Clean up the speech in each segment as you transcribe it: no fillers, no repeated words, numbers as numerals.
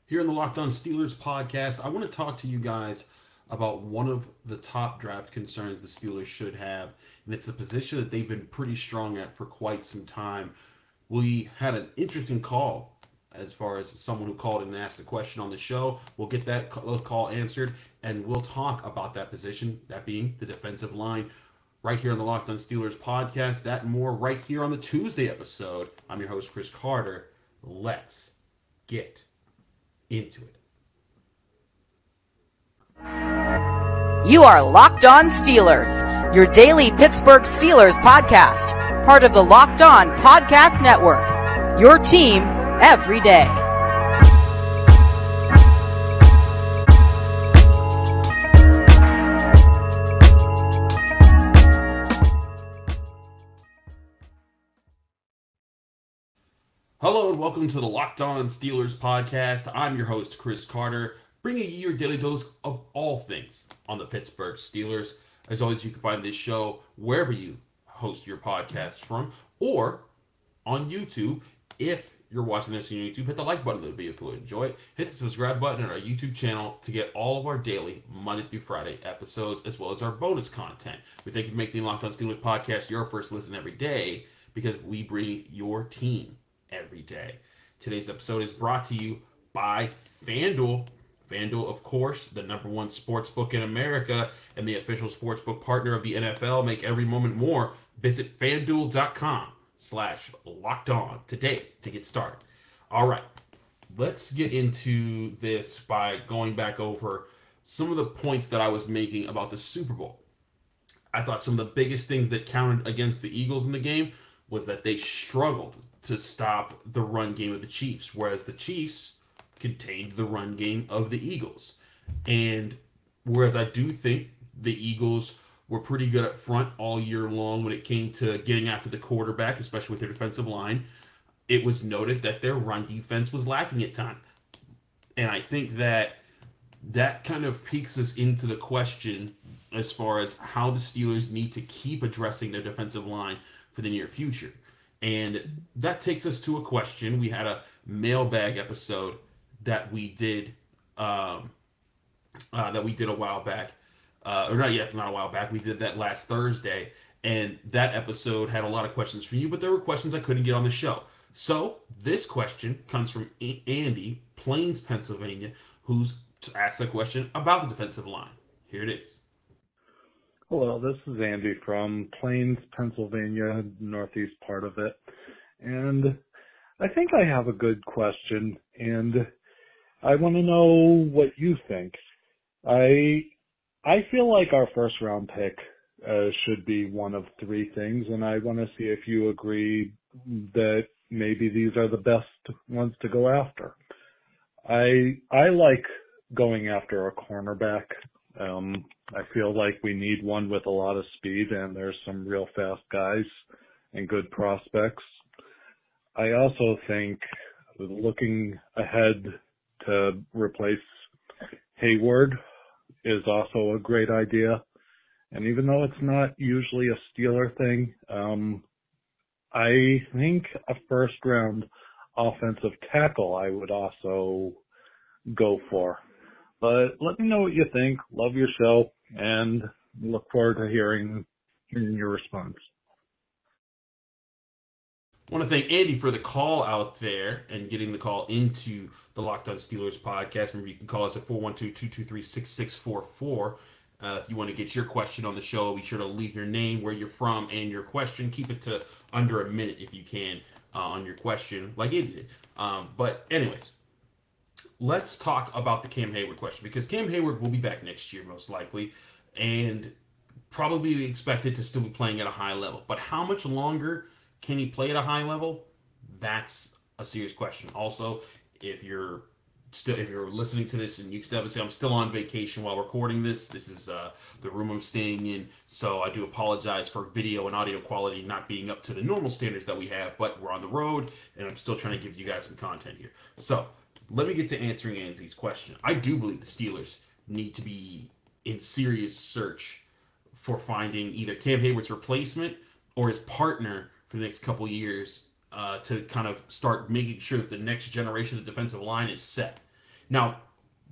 Here in the Locked On Steelers podcast, I want to talk to you guys about one of the top draft concerns the Steelers should have, and it's a position that they've been pretty strong at for quite some time. We had an interesting call as far as someone who called and asked a question on the show. We'll get that call answered, and we'll talk about that position, that being the defensive line, right here on the Locked On Steelers podcast. That and more right here on the Tuesday episode. I'm your host, Chris Carter. Let's get into it. You are Locked On Steelers, your daily Pittsburgh Steelers podcast, part of the Locked On Podcast Network, your team every day. Hello and welcome to the Locked On Steelers podcast. I'm your host, Chris Carter, bringing you your daily dose of all things on the Pittsburgh Steelers. As always, you can find this show wherever you host your podcast from or on YouTube. If you're watching this on YouTube, hit the like button of the video if you enjoy it. Hit the subscribe button on our YouTube channel to get all of our daily Monday through Friday episodes as well as our bonus content. We thank you for making the Locked On Steelers podcast your first listen every day because we bring your team every day. Today's episode is brought to you by FanDuel. FanDuel, of course, the number one sports book in America and the official sports book partner of the NFL. Make every moment more. Visit FanDuel.com/lockedon today to get started. All right, let's get into this by going back over some of the points that I was making about the Super Bowl. I thought some of the biggest things that counted against the Eagles in the game was that they struggled to stop the run game of the Chiefs, whereas the Chiefs contained the run game of the Eagles. And whereas I do think the Eagles were pretty good up front all year long when it came to getting after the quarterback, especially with their defensive line, it was noted that their run defense was lacking at times. And I think that that kind of peaks us into the question as far as how the Steelers need to keep addressing their defensive line for the near future. And that takes us to a question. We had a mailbag episode that we did a while back, or not a while back. We did that last Thursday, and that episode had a lot of questions from you, but there were questions I couldn't get on the show. So this question comes from Andy, Plains, Pennsylvania, who's asked a question about the defensive line. Here it is. Hello, this is Andy from Plains, Pennsylvania, northeast part of it. And I think I have a good question, and I want to know what you think. I feel like our first round pick should be one of three things, and I want to see if you agree that maybe these are the best ones to go after. I like going after a cornerback. I feel like we need one with a lot of speed, and there's some real fast guys and good prospects. I also think looking ahead to replace Heyward is also a great idea. And even though it's not usually a Steeler thing, I think a first-round offensive tackle I would also go for. But let me know what you think. Love your show, and look forward to hearing your response. I want to thank Andy for the call out there and getting the call into the Locked On Steelers podcast. Remember, you can call us at 412-223-6644. If you want to get your question on the show, be sure to leave your name, where you're from, and your question. Keep it to under a minute if you can on your question, like Andy did. But anyways, let's talk about the Cam Heyward question, because Cam Heyward will be back next year most likely and probably be expected to still be playing at a high level. But how much longer can he play at a high level? That's a serious question. Also, if you're listening to this and you can say I'm still on vacation while recording this, this is the room I'm staying in, so I do apologize for video and audio quality not being up to the normal standards that we have, but we're on the road and I'm still trying to give you guys some content here. So let me get to answering Andy's question. I do believe the Steelers need to be in serious search for finding either Cam Heyward's replacement or his partner for the next couple of years to kind of start making sure that the next generation of the defensive line is set. Now,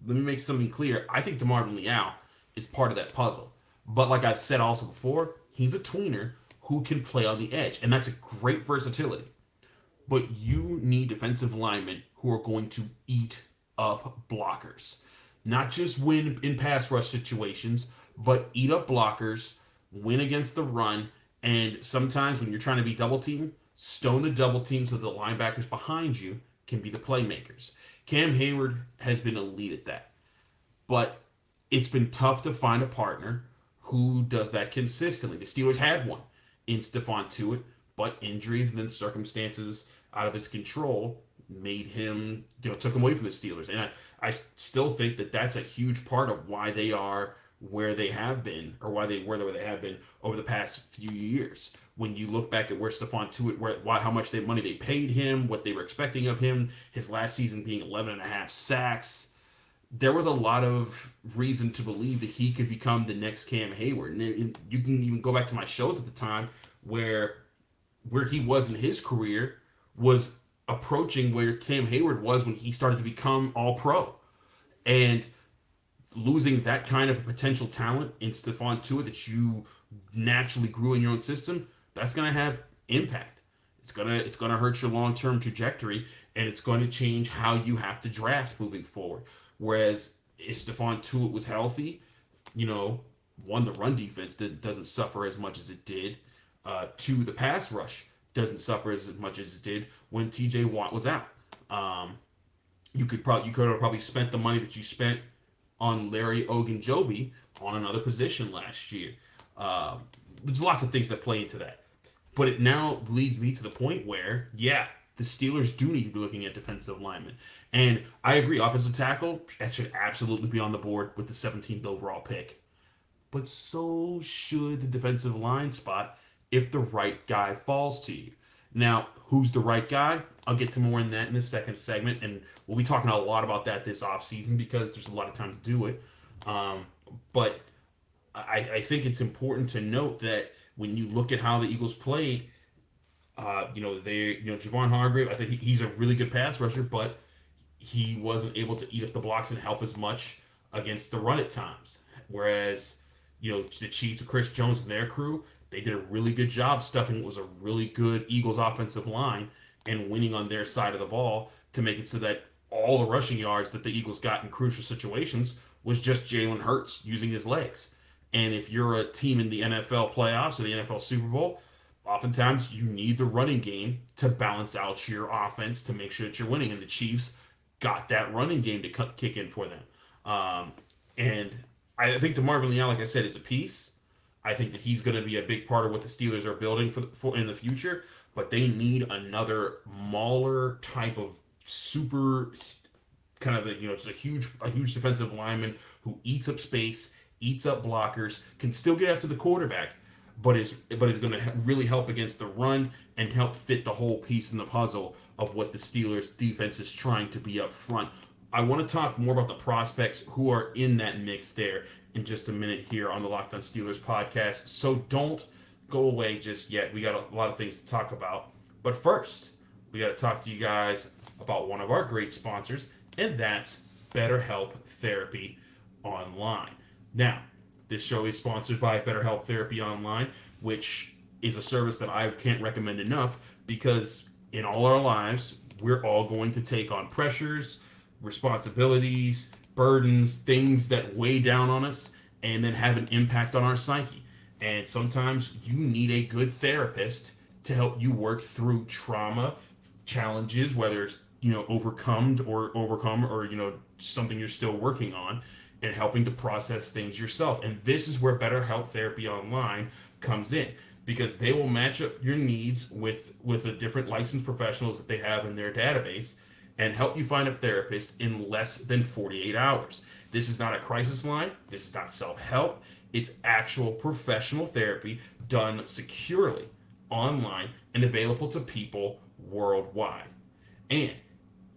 let me make something clear. I think DeMarvin Leal is part of that puzzle. But like I've said also before, he's a tweener who can play on the edge, and that's a great versatility. But you need defensive linemen who are going to eat up blockers. Not just win in pass rush situations, but eat up blockers, win against the run, and sometimes when you're trying to be double teamed, stone the double team so the linebackers behind you can be the playmakers. Cam Heyward has been elite at that. But it's been tough to find a partner who does that consistently. The Steelers had one in Stephon Tuitt, but injuries and then circumstances out of his control made him, took him away from the Steelers. And I still think that that's a huge part of why they are where they have been, or why they where they have been over the past few years. When you look back at where Stephon Tuitt, how much money they paid him, what they were expecting of him, his last season being 11.5 sacks, there was a lot of reason to believe that he could become the next Cam Heyward. And you can even go back to my shows at the time where he was in his career was approaching where Cam Heyward was when he started to become all-pro. And losing that kind of potential talent in Stephon Tuitt that you naturally grew in your own system, that's going to have impact. It's gonna hurt your long-term trajectory, and it's going to change how you have to draft moving forward. Whereas if Stephon Tuitt was healthy, one, the run defense doesn't suffer as much as it did. Two, the pass rush doesn't suffer as much as it did when TJ Watt was out. You could have probably spent the money that you spent on Larry Ogunjobi on another position last year. There's lots of things that play into that. But it now leads me to the point where, the Steelers do need to be looking at defensive linemen. And I agree, offensive tackle, that should absolutely be on the board with the 17th overall pick. But so should the defensive line spot if the right guy falls to you. Now, who's the right guy? I'll get to more in that in the second segment, and we'll be talking a lot about that this offseason because there's a lot of time to do it. But I think it's important to note that when you look at how the Eagles played, Javon Hargrave, I think he's a really good pass rusher, but he wasn't able to eat up the blocks and help as much against the run at times. Whereas, the Chiefs with Chris Jones and their crew, they did a really good job stuffing what was a really good Eagles offensive line and winning on their side of the ball to make it so that all the rushing yards that the Eagles got in crucial situations was just Jalen Hurts using his legs. And if you're a team in the NFL playoffs or the NFL Super Bowl, oftentimes you need the running game to balance out your offense to make sure that you're winning. And the Chiefs got that running game to kick in for them. And I think DeMarvin Leal, like I said, is a piece. I think that he's going to be a big part of what the Steelers are building for in the future. But they need another mauler type of super kind of just a huge defensive lineman who eats up space, eats up blockers, can still get after the quarterback, but is going to really help against the run and help fit the whole piece in the puzzle of what the Steelers defense is trying to be up front. I want to talk more about the prospects who are in that mix there in just a minute here on the Locked On Steelers podcast. So don't go away just yet. We got a lot of things to talk about. But first, we got to talk to you guys about one of our great sponsors, and that's BetterHelp Therapy Online. Now, this show is sponsored by BetterHelp Therapy Online, which is a service that I can't recommend enough because in all our lives, we're all going to take on pressures, responsibilities, burdens, things that weigh down on us and then have an impact on our psyche. And sometimes you need a good therapist to help you work through trauma, challenges, whether it's, overcome or, something you're still working on, and helping to process things yourself. And this is where BetterHelp Therapy Online comes in, because they will match up your needs with the different licensed professionals that they have in their database and help you find a therapist in less than 48 hours. This is not a crisis line. This is not self-help. It's actual professional therapy done securely online and available to people worldwide. And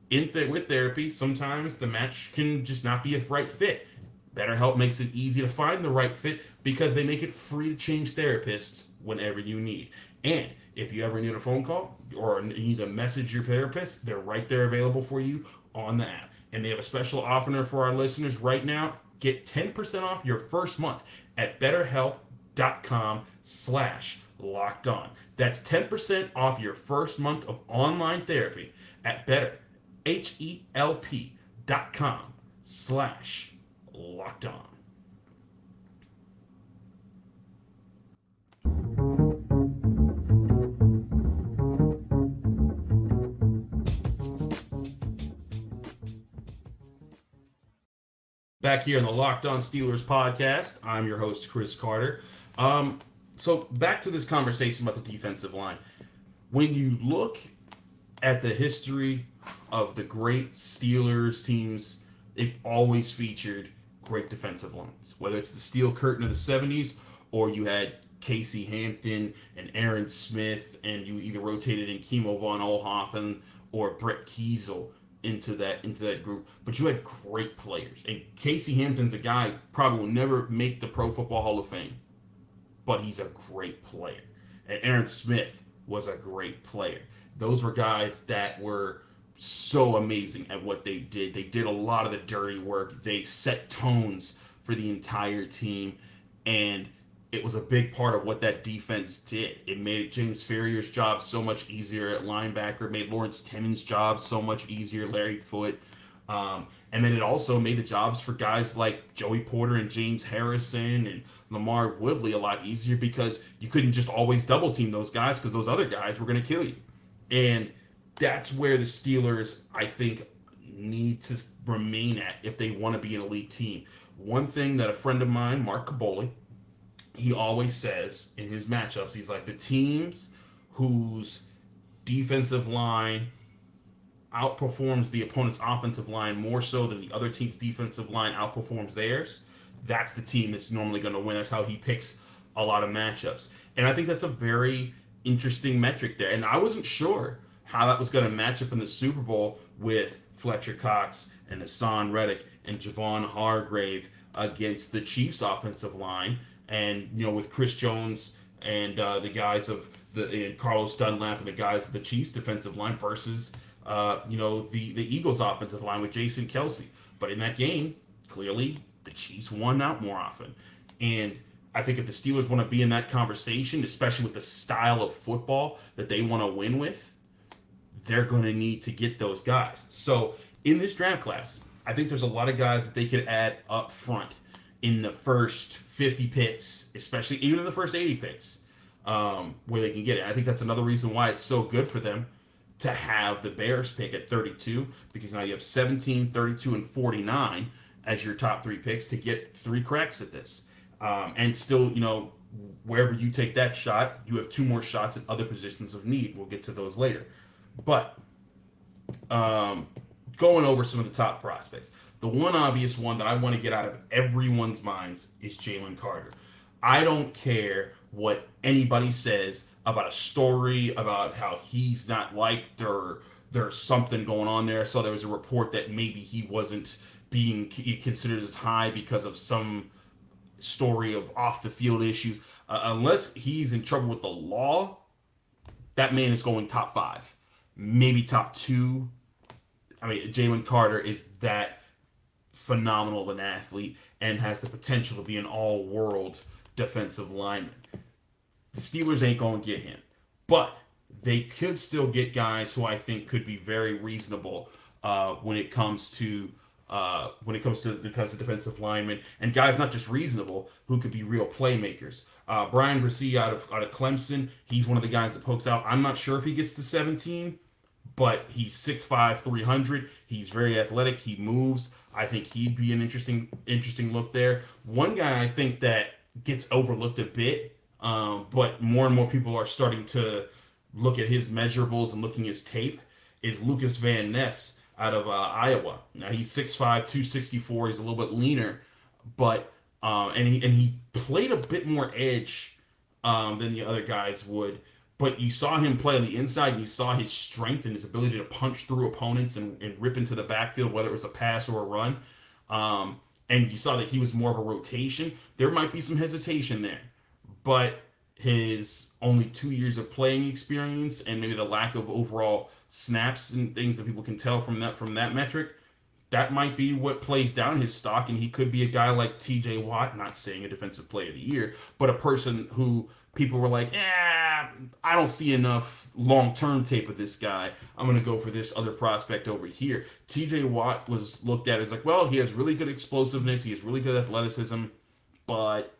with therapy, sometimes the match can just not be a right fit. BetterHelp makes it easy to find the right fit because they make it free to change therapists whenever you need. And if you ever need a phone call or need to message your therapist, they're right there available for you on the app. And they have a special offer for our listeners right now. Get 10% off your first month at betterhelp.com/lockedon. That's 10% off your first month of online therapy at betterhelp.com/lockedon. Back here on the Locked On Steelers podcast, I'm your host, Chris Carter. So back to this conversation about the defensive line. When you look at the history of the great Steelers teams, they've always featured great defensive lines. Whether it's the Steel Curtain of the 70s, or you had Casey Hampton and Aaron Smith, and you either rotated in Kimo von Oelhoffen or Brett Kiesel into that group, but you had great players. And Casey Hampton's a guy probably will never make the Pro Football Hall of Fame, but he's a great player. And Aaron Smith was a great player. Those were guys that were so amazing at what they did. They did a lot of the dirty work. They set tones for the entire team, and it was a big part of what that defense did. It made James Ferrier's job so much easier at linebacker. It made Lawrence Timmons' job so much easier, Larry Foote. And then it also made the jobs for guys like Joey Porter and James Harrison and Lamar Woodley a lot easier, because you couldn't just always double team those guys, because those other guys were going to kill you. And that's where the Steelers, I think, need to remain at if they want to be an elite team. One thing that a friend of mine, Mark Caboli, he always says in his matchups, he's like, the teams whose defensive line outperforms the opponent's offensive line more so than the other team's defensive line outperforms theirs, that's the team that's normally going to win. That's how he picks a lot of matchups. And I think that's a very interesting metric there. And I wasn't sure how that was going to match up in the Super Bowl with Fletcher Cox and Hassan Reddick and Javon Hargrave against the Chiefs' offensive line. And, with Chris Jones and the guys of and Carlos Dunlap and the guys of the Chiefs defensive line versus, the Eagles offensive line with Jason Kelsey. But in that game, clearly the Chiefs won out more often. And I think if the Steelers want to be in that conversation, especially with the style of football that they want to win with, they're going to need to get those guys. So in this draft class, I think there's a lot of guys that they could add up front in the first 50 picks, especially even in the first 80 picks, where they can get it. I think that's another reason why it's so good for them to have the Bears pick at 32, because now you have 17, 32, and 49 as your top three picks to get 3 cracks at this. And still, wherever you take that shot, you have 2 more shots at other positions of need. We'll get to those later. But going over some of the top prospects, the one obvious one that I want to get out of everyone's minds is Jalen Carter. I don't care what anybody says about a story about how he's not liked or there's something going on there. So there was a report that maybe he wasn't being considered as high because of some story of off-the-field issues. Unless he's in trouble with the law, that man is going top 5, maybe top 2. I mean, Jalen Carter is that phenomenal of an athlete and has the potential to be an all-world defensive lineman. The Steelers ain't going to get him, but they could still get guys who I think could be very reasonable when it comes to defensive linemen, and guys not just reasonable, who could be real playmakers. Bryan Bresee out of Clemson, he's one of the guys that pokes out. I'm not sure if he gets to 17, but he's 6'5", 300. He's very athletic. He moves. I think he'd be an interesting look there. One guy I think that gets overlooked a bit, but more and more people are starting to look at his measurables and looking at his tape, is Lukas Van Ness out of Iowa. Now he's 6'5", 264. He's a little bit leaner, but and he played a bit more edge than the other guys would. But you saw him play on the inside, and you saw his strength and his ability to punch through opponents and rip into the backfield, whether it was a pass or a run. And you saw that he was more of a rotation. There might be some hesitation there, but his only 2 years of playing experience and maybe the lack of overall snaps and things that people can tell from that metric that might be what plays down his stock, and he could be a guy like TJ Watt, not saying a defensive player of the year, but a person who people were like, I don't see enough long-term tape of this guy. I'm going to go for this other prospect over here. TJ Watt was looked at as like, well, he has really good explosiveness, he has really good athleticism, but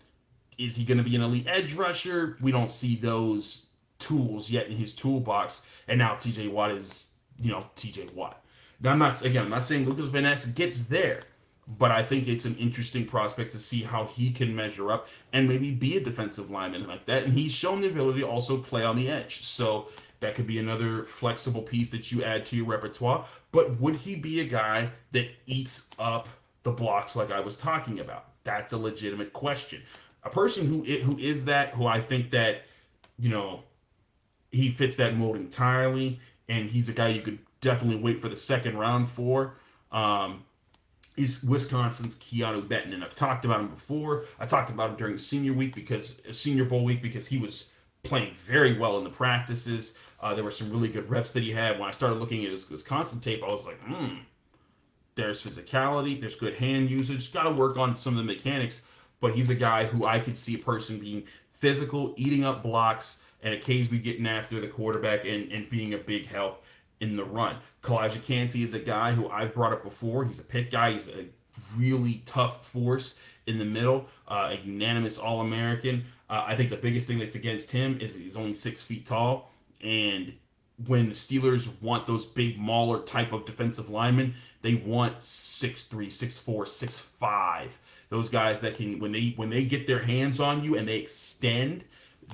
is he going to be an elite edge rusher? We don't see those tools yet in his toolbox, and now TJ Watt is, TJ Watt. Now, I'm not saying Lukas Van Ness gets there, but I think it's an interesting prospect to see how he can measure up and maybe be a defensive lineman like that. And he's shown the ability to also play on the edge. So that could be another flexible piece that you add to your repertoire. But would he be a guy that eats up the blocks like I was talking about? That's a legitimate question. A person who is that, who I think that, he fits that mold entirely, and he's a guy you could definitely wait for the second round for, is Wisconsin's Keeanu Benton. And I've talked about him before. I talked about him during Senior Bowl week because he was playing very well in the practices. There were some really good reps that he had. When I started looking at his Wisconsin tape, I was like, there's physicality, there's good hand usage. Got to work on some of the mechanics, but he's a guy who I could see a person being physical, eating up blocks, and occasionally getting after the quarterback and being a big help in the run. Calijah Kancey is a guy who I've brought up before. He's a Pitt guy. He's a really tough force in the middle, a unanimous All-American. I think the biggest thing that's against him is he's only 6 feet tall, and when the Steelers want those big mauler type of defensive linemen, they want 6'3", 6'4", 6'5". Those guys that can, when they get their hands on you and they extend,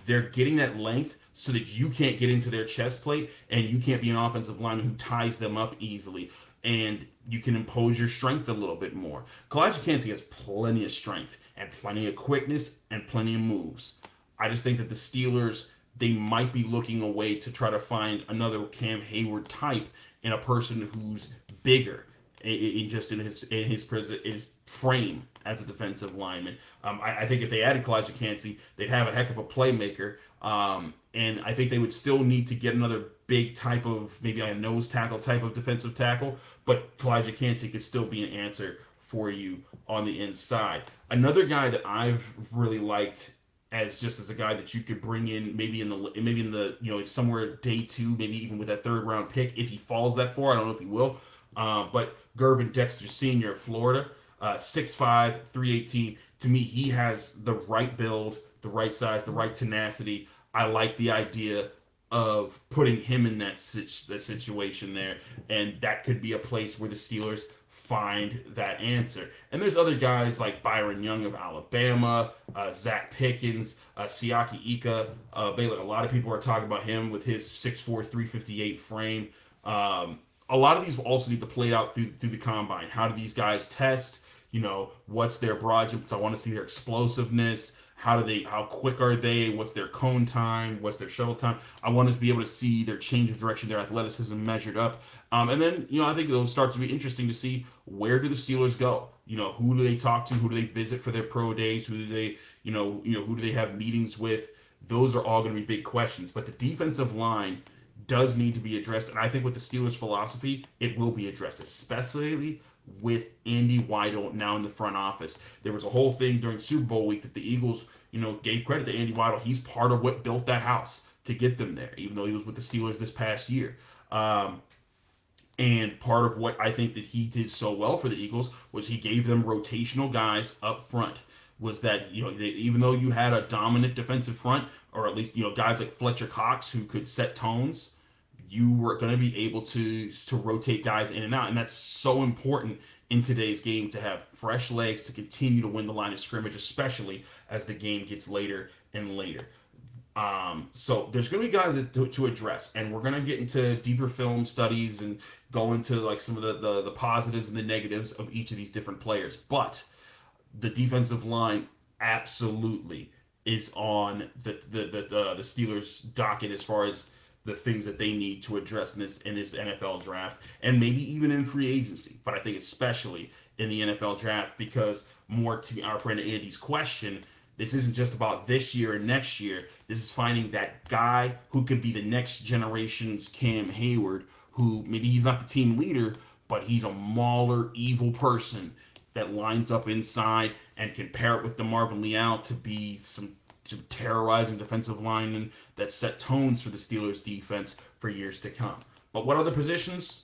they're getting that length so that you can't get into their chest plate and you can't be an offensive lineman who ties them up easily, and you can impose your strength a little bit more. Calijah Kancey has plenty of strength and plenty of quickness and plenty of moves. I just think that the Steelers, they might be looking a way to try to find another Cam Heyward type in a person who's bigger in his frame as a defensive lineman. I think if they added Calijah Kancey, they'd have a heck of a playmaker. And I think they would still need to get another big type of, maybe like a nose tackle type of defensive tackle, but Calijah Kancey could still be an answer for you on the inside. Another guy that I've really liked as a guy that you could bring in maybe in the somewhere day 2, maybe even with that 3rd round pick if he falls that far. I don't know if he will, but Gervin Dexter Sr. of Florida, 6'5", 318. To me, he has the right build, the right size, the right tenacity. I like the idea of putting him in that situation there, and that could be a place where the Steelers find that answer. And there's other guys like Byron Young of Alabama, Zach Pickens, Siaki Ika, Baylor. A lot of people are talking about him with his 6'4", 358 frame. A lot of these will also need to play out through the combine. How do these guys test? What's their broad jump? So I want to see their explosiveness. How quick are they? What's their cone time? What's their shuttle time? I want to be able to see their change of direction, their athleticism measured up. And then, I think it'll start to be interesting to see, where do the Steelers go? Who do they talk to? Who do they visit for their pro days? Who do they, who do they have meetings with? Those are all going to be big questions. But the defensive line does need to be addressed. And I think with the Steelers' philosophy, it will be addressed, especially with Andy Weidl now in the front office. There was a whole thing during Super Bowl week that the Eagles, gave credit to Andy Weidl. He's part of what built that house to get them there, even though he was with the Steelers this past year. And part of what I think that he did so well for the Eagles was he gave them rotational guys up front. Was that, even though you had a dominant defensive front, or at least, guys like Fletcher Cox who could set tones, you were going to be able to rotate guys in and out. And that's so important in today's game, to have fresh legs to continue to win the line of scrimmage, especially as the game gets later and later. So there's going to be guys to address, and we're going to get into deeper film studies and go into like some of the positives and the negatives of each of these different players. But the defensive line absolutely is on the Steelers' docket as far as the things that they need to address in this NFL draft, and maybe even in free agency. But I think especially in the NFL draft, because more to our friend Andy's question, this isn't just about this year and next year. This is finding that guy who could be the next generation's Cam Heyward, who maybe he's not the team leader, but he's a mauler, evil person that lines up inside and can pair it with DeMarvin Leal to be some terrorizing defensive linemen that set tones for the Steelers defense for years to come. But what other positions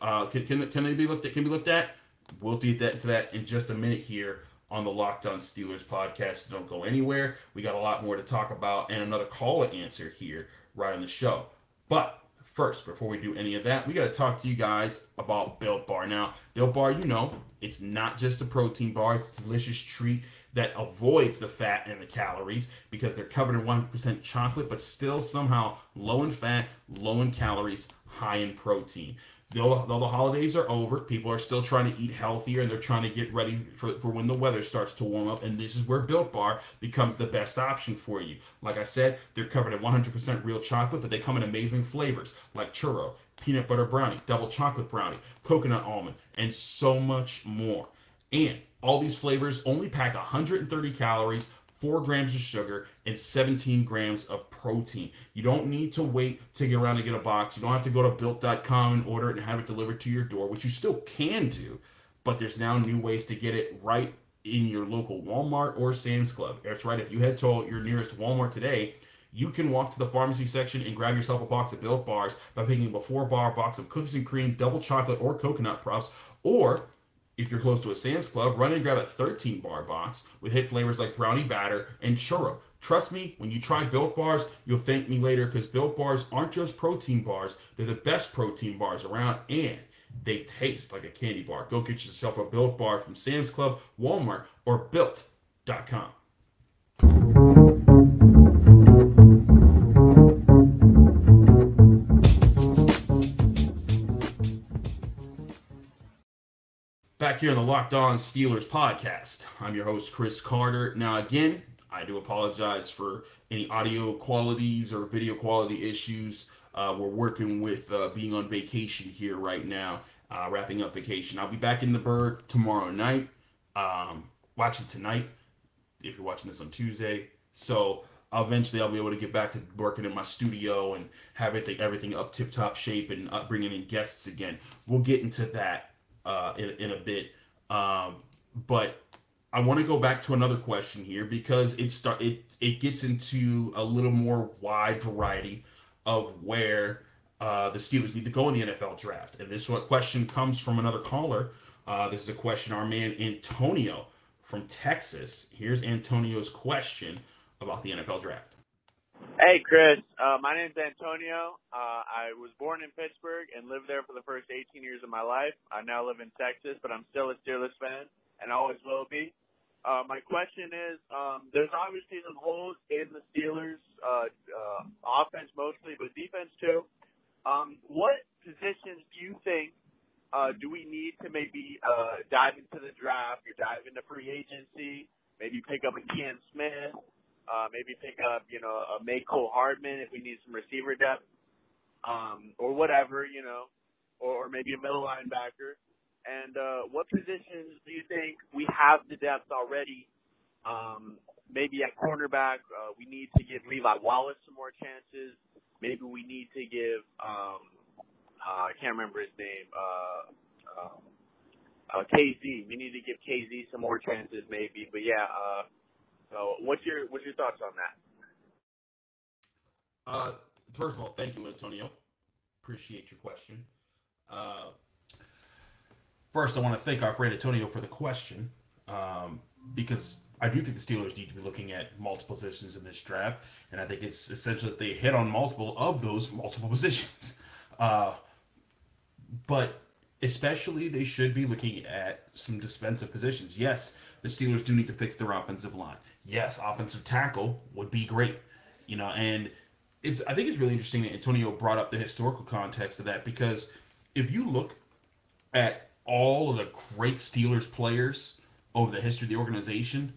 can they be looked at? Can be looked at? We'll get to that in just a minute here on the Locked On Steelers podcast. So don't go anywhere. We got a lot more to talk about and another call to answer here right on the show. But first, before we do any of that, we got to talk to you guys about Built Bar. Now, Built Bar, you know, it's not just a protein bar. It's a delicious treat that avoids the fat and the calories because they're covered in 100% chocolate, but still somehow low in fat, low in calories, high in protein. Though the holidays are over, people are still trying to eat healthier and they're trying to get ready for when the weather starts to warm up. And this is where Built Bar becomes the best option for you. Like I said, they're covered in 100% real chocolate, but they come in amazing flavors like churro, peanut butter brownie, double chocolate brownie, coconut almond, and so much more. And all these flavors only pack 130 calories, 4 grams of sugar, and 17 grams of protein. You don't need to wait to get around to get a box. You don't have to go to built.com and order it and have it delivered to your door, which you still can do, but there's now new ways to get it right in your local Walmart or Sam's Club. That's right. If you head to your nearest Walmart today, you can walk to the pharmacy section and grab yourself a box of Built Bars by picking up a 4-bar box of cookies and cream, double chocolate, or coconut puffs, or if you're close to a Sam's Club, run and grab a 13-bar box with hit flavors like brownie batter and churro. Trust me, when you try Built Bars, you'll thank me later because Built Bars aren't just protein bars. They're the best protein bars around, and they taste like a candy bar. Go get yourself a Built Bar from Sam's Club, Walmart, or Built.com. Back here on the Locked On Steelers podcast. I'm your host, Chris Carter. Now, again, I do apologize for any audio qualities or video quality issues. We're working with being on vacation here right now, wrapping up vacation. I'll be back in the Berg tomorrow night. Watching tonight, if you're watching this on Tuesday. So eventually I'll be able to get back to working in my studio and have everything up tip-top shape and bringing in guests again. We'll get into that in a bit, but I want to go back to another question here because it gets into a little more wide variety of where the Steelers need to go in the NFL draft. And this question comes from another caller. This is a question our man Antonio from Texas. Here's Antonio's question about the NFL draft. Hey, Chris. My name's Antonio. I was born in Pittsburgh and lived there for the first 18 years of my life. I now live in Texas, but I'm still a Steelers fan and always will be. My question is, there's obviously some holes in the Steelers, offense mostly, but defense too. What positions do you think do we need to maybe dive into the draft or dive into free agency, maybe pick up a Keeanu Smith? Maybe pick up, a Mako Hardman if we need some receiver depth, or whatever, or maybe a middle linebacker. And what positions do you think we have the depth already? Maybe at cornerback, we need to give Levi Wallace some more chances. Maybe we need to give, I can't remember his name, KZ. We need to give KZ some more chances, maybe. But yeah. So what's your thoughts on that? First of all, thank you, Antonio. Appreciate your question. First, I want to thank our friend Antonio for the question because I do think the Steelers need to be looking at multiple positions in this draft, and I think it's essential that they hit on multiple of those multiple positions. But especially, they should be looking at some defensive positions. Yes, the Steelers do need to fix their offensive line. Yes, offensive tackle would be great, and I think it's really interesting that Antonio brought up the historical context of that because if you look at all of the great Steelers players over the history of the organization,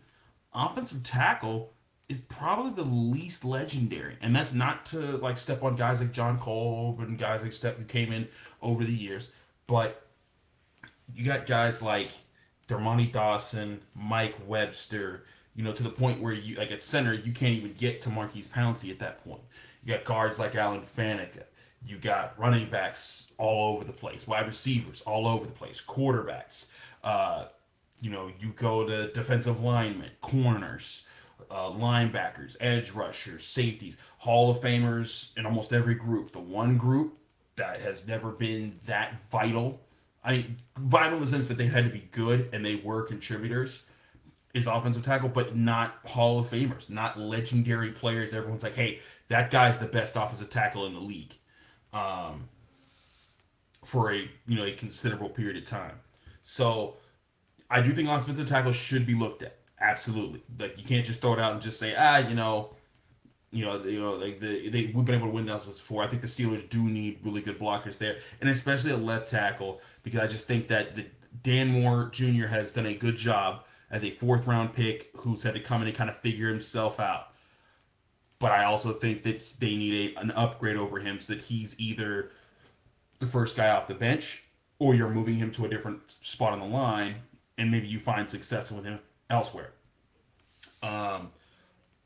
offensive tackle is probably the least legendary, and that's not to step on guys like John Kolb and guys like Steph who came in over the years, but you got guys like Dermontti Dawson, Mike Webster, to the point where at center, you can't even get to Marquise Pouncey at that point. You got guards like Alan Faneca. You got running backs all over the place, wide receivers all over the place, quarterbacks. You go to defensive linemen, corners, linebackers, edge rushers, safeties, Hall of Famers in almost every group. The one group that has never been that vital, I mean, vital in the sense that they had to be good and they were contributors, is offensive tackle, but not Hall of Famers, not legendary players. Everyone's like, hey, that guy's the best offensive tackle in the league for a considerable period of time. So I do think offensive tackle should be looked at. Absolutely. Like, you can't just throw it out and just say, we've been able to win those before. I think the Steelers do need really good blockers there, and especially at left tackle, because I just think that Dan Moore Jr. has done a good job as a 4th-round pick who's had to come in and kind of figure himself out. But I also think that they need an upgrade over him so that he's either the first guy off the bench or you're moving him to a different spot on the line and maybe you find success with him elsewhere.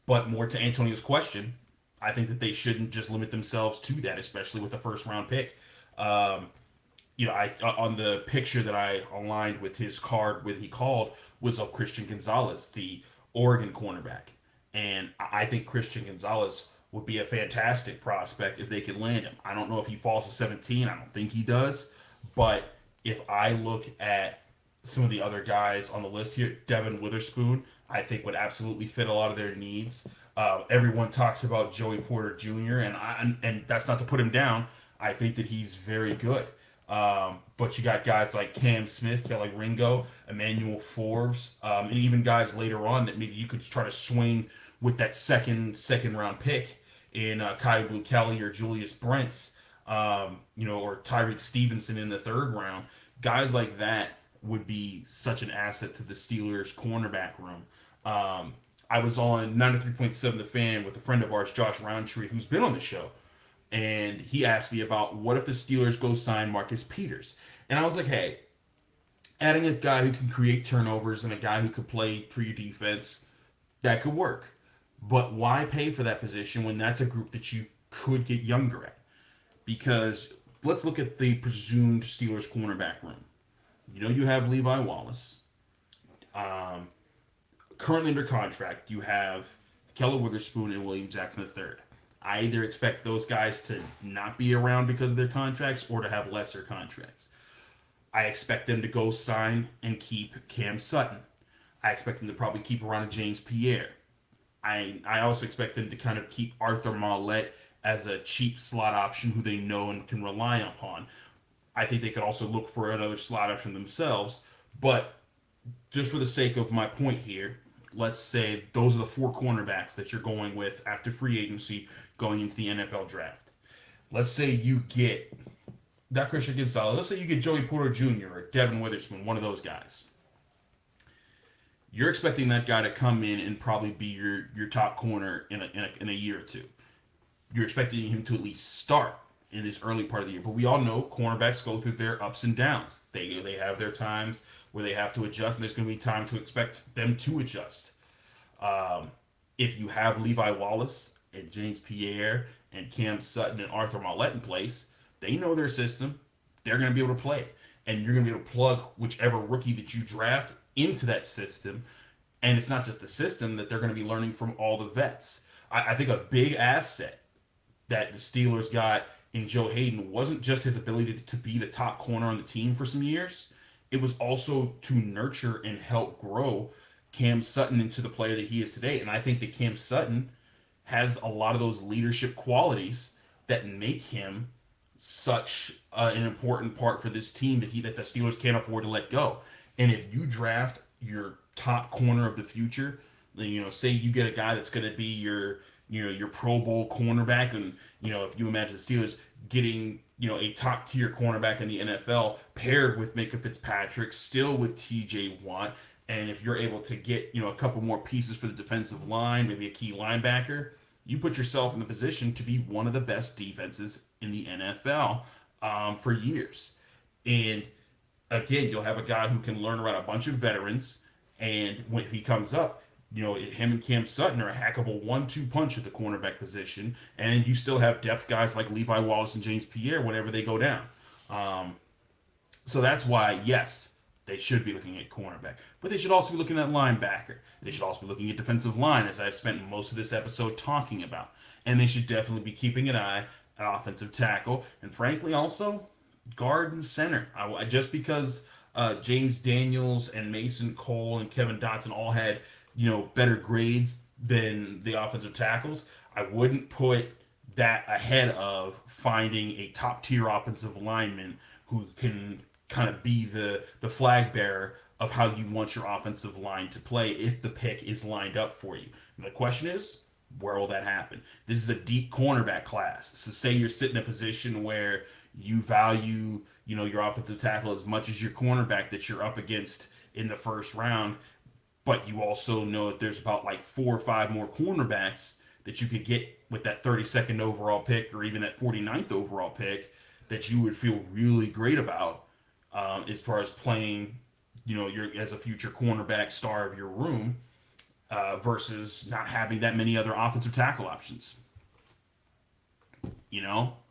But more to Antonio's question, I think that they shouldn't just limit themselves to that, especially with the 1st-round pick. On the picture that I aligned with his card when he called was of Christian Gonzalez, the Oregon cornerback. And I think Christian Gonzalez would be a fantastic prospect if they could land him. I don't know if he falls to 17. I don't think he does. But if I look at some of the other guys on the list here, Devin Witherspoon, I think would absolutely fit a lot of their needs. Everyone talks about Joey Porter Jr., and that's not to put him down. I think that he's very good. But you got guys like Cam Smith, Kelly Ringo, Emmanuel Forbes, and even guys later on that maybe you could try to swing with that second round pick in Kai Blue Kelly or Julius Brents, or Tyreek Stevenson in the 3rd round. Guys like that would be such an asset to the Steelers cornerback room. I was on 93.7 The Fan with a friend of ours, Josh Roundtree, who's been on the show. And he asked me about what if the Steelers go sign Marcus Peters. And I was like, hey, adding a guy who can create turnovers and a guy who could play for your defense, that could work. But why pay for that position when that's a group that you could get younger at? Because let's look at the presumed Steelers cornerback room. You have Levi Wallace. Currently under contract, you have Keller Witherspoon and William Jackson III. I either expect those guys to not be around because of their contracts or to have lesser contracts. I expect them to go sign and keep Cam Sutton. I expect them to probably keep around James Pierre. I also expect them to kind of keep Arthur Mauler as a cheap slot option who they know and can rely upon. I think they could also look for another slot option themselves. But just for the sake of my point here, let's say those are the 4 cornerbacks that you're going with after free agency going into the NFL draft. Let's say you get not Christian Gonzalez. Let's say you get Joey Porter Jr. or Devin Witherspoon, one of those guys. You're expecting that guy to come in and probably be your top corner in a year or two. You're expecting him to at least start in this early part of the year. But we all know cornerbacks go through their ups and downs. They have their times where they have to adjust, and there's going to be time to expect them to adjust. If you have Levi Wallace and James Pierre and Cam Sutton and Arthur Mauler in place, they know their system. They're going to be able to play it. And you're going to be able to plug whichever rookie that you draft into that system. And it's not just the system that they're going to be learning from all the vets. I think a big asset that the Steelers got in Joe Hayden wasn't just his ability to be the top corner on the team for some years. It was also to nurture and help grow Cam Sutton into the player that he is today. And I think that Cam Sutton has a lot of those leadership qualities that make him such an important part for this team that the Steelers can't afford to let go. And if you draft your top corner of the future, say you get a guy that's going to be your Pro Bowl cornerback, and if you imagine the Steelers getting a top tier cornerback in the NFL paired with Minka Fitzpatrick, still with TJ Watt, and if you're able to get a couple more pieces for the defensive line, maybe a key linebacker, you put yourself in the position to be one of the best defenses in the NFL for years. And again, you'll have a guy who can learn around a bunch of veterans, and when he comes up, him and Cam Sutton are a heck of a 1-2 punch at the cornerback position, and you still have depth guys like Levi Wallace and James Pierre whenever they go down. So that's why, yes, they should be looking at cornerback, but they should also be looking at linebacker. They should also be looking at defensive line, as I've spent most of this episode talking about. And they should definitely be keeping an eye at offensive tackle, and frankly also guard and center. Just because James Daniels and Mason Cole and Kevin Dotson all had better grades than the offensive tackles, I wouldn't put that ahead of finding a top-tier offensive lineman who can kind of be the flag bearer of how you want your offensive line to play if the pick is lined up for you. And the question is, where will that happen? This is a deep cornerback class. So say you're sitting in a position where you value, your offensive tackle as much as your cornerback that you're up against in the first round, but you also know that there's about like 4 or 5 more cornerbacks that you could get with that 32nd overall pick or even that 49th overall pick that you would feel really great about as far as playing, as a future cornerback star of your room versus not having that many other offensive tackle options.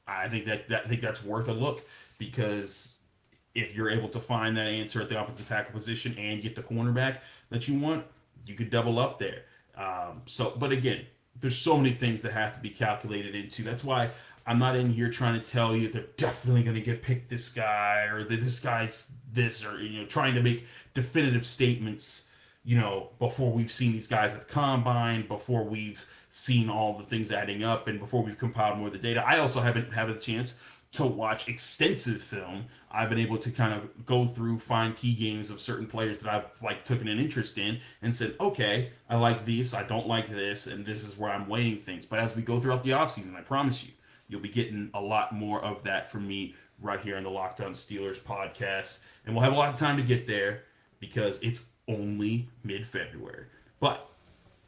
I think that's worth a look, because if you're able to find that answer at the offensive tackle position and get the cornerback that you want, you could double up there. But again, there's so many things that have to be calculated into. That's why I'm not in here trying to tell you they're definitely going to get picked this guy or that this guy's this, or trying to make definitive statements before we've seen these guys at the combine, before we've seen all the things adding up, and before we've compiled more of the data. I also haven't had a chance to watch extensive film. I've been able to kind of go through, find key games of certain players that I've taken an interest in and said, okay, I like this, I don't like this, and this is where I'm weighing things. But as we go throughout the offseason, I promise you'll be getting a lot more of that from me right here on the Locked On Steelers podcast. And we'll have a lot of time to get there because it's only mid-February. But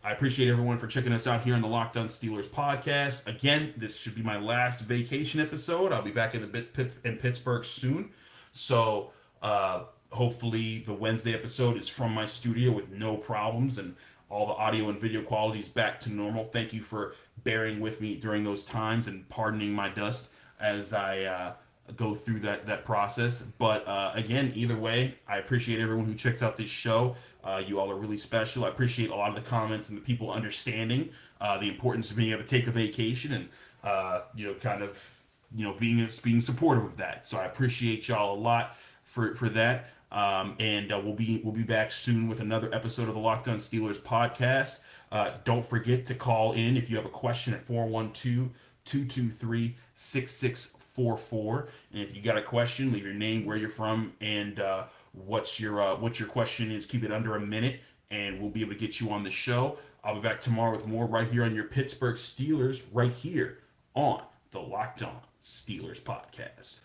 I appreciate everyone for checking us out here on the Locked On Steelers podcast. Again, this should be my last vacation episode. I'll be back in Pittsburgh soon. So hopefully the Wednesday episode is from my studio with no problems and all the audio and video quality is back to normal. Thank you for bearing with me during those times and pardoning my dust as I go through that process. But again, either way, I appreciate everyone who checks out this show. You all are really special. I appreciate a lot of the comments and the people understanding the importance of being able to take a vacation and being supportive of that. So I appreciate y'all a lot for that. And we'll be back soon with another episode of the Locked On Steelers podcast. Don't forget to call in if you have a question at 412-223-6644. And if you got a question, leave your name, where you're from, and what your question is. Keep it under a minute, and we'll be able to get you on the show. I'll be back tomorrow with more right here on your Pittsburgh Steelers, right here on the Locked On Steelers podcast.